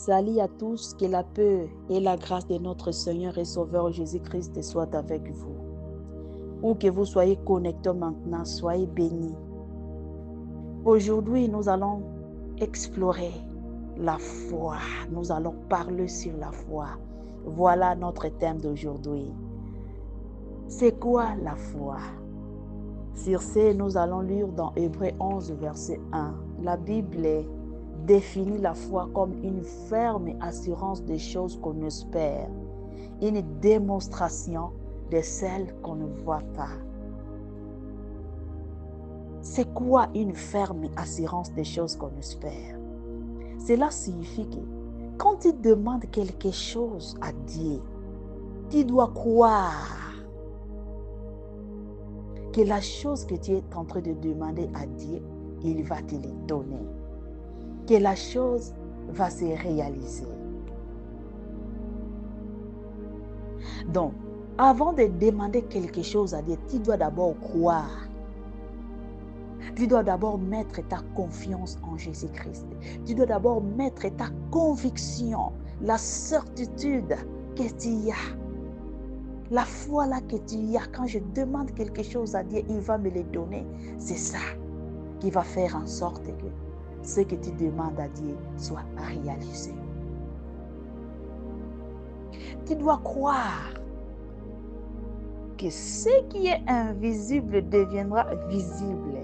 Salut à tous, que la paix et la grâce de notre Seigneur et Sauveur Jésus-Christ soient avec vous. Où que vous soyez connectés maintenant, soyez bénis. Aujourd'hui, nous allons explorer la foi. Nous allons parler sur la foi. Voilà notre thème d'aujourd'hui. C'est quoi la foi? Sur ce, nous allons lire dans Hébreux 11, verset 1. La Bible définit la foi comme une ferme assurance des choses qu'on espère, une démonstration de celles qu'on ne voit pas. C'est quoi une ferme assurance des choses qu'on espère? Cela signifie que quand tu demandes quelque chose à Dieu, tu dois croire que la chose que tu es en train de demander à Dieu, il va te le donner. Que la chose va se réaliser. Donc, avant de demander quelque chose à Dieu, tu dois d'abord croire. Tu dois d'abord mettre ta confiance en Jésus-Christ. Tu dois d'abord mettre ta conviction, la certitude que tu as. La foi là que tu as, quand je demande quelque chose à Dieu, il va me le donner. C'est ça qui va faire en sorte que ce que tu demandes à Dieu soit réalisé. Tu dois croire que ce qui est invisible deviendra visible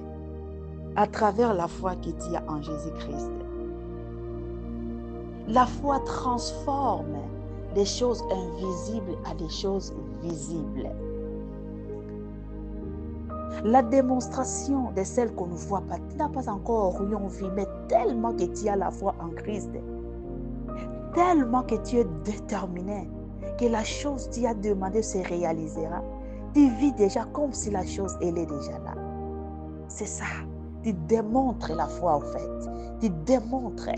à travers la foi que tu as en Jésus-Christ. La foi transforme des choses invisibles à des choses visibles. La démonstration de celle qu'on ne voit pas, tu n'as pas encore rien vu, mais tellement que tu as la foi en Christ, tellement que tu es déterminé, que la chose que tu as demandé se réalisera, tu vis déjà comme si la chose, elle est déjà là. C'est ça. Tu démontres la foi en fait. Tu démontres.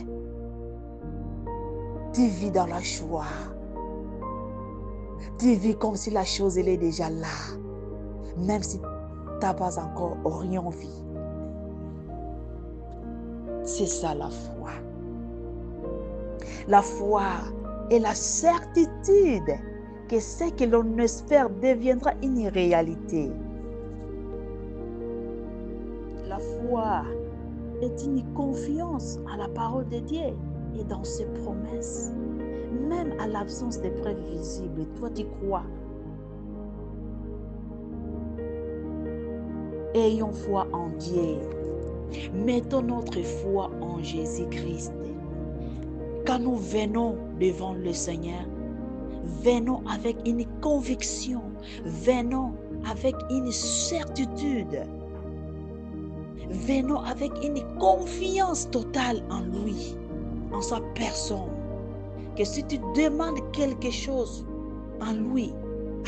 Tu vis dans la joie. Tu vis comme si la chose, elle est déjà là. Même si tu n'as pas encore rien vu. C'est ça la foi. La foi est la certitude que ce que l'on espère deviendra une réalité. La foi est une confiance à la parole de Dieu et dans ses promesses. Même à l'absence de preuves visibles, toi tu crois. Ayons foi en Dieu. Mettons notre foi en Jésus-Christ. Quand nous venons devant le Seigneur, venons avec une conviction, venons avec une certitude, venons avec une confiance totale en lui, en sa personne. Que si tu demandes quelque chose en lui,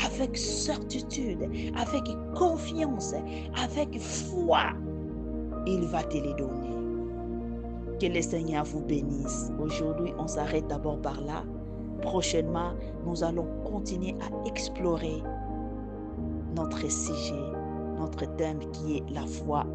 avec certitude, avec confiance, avec foi, il va te les donner. Que le Seigneur vous bénisse. Aujourd'hui, on s'arrête d'abord par là. Prochainement, nous allons continuer à explorer notre sujet, notre thème qui est la foi.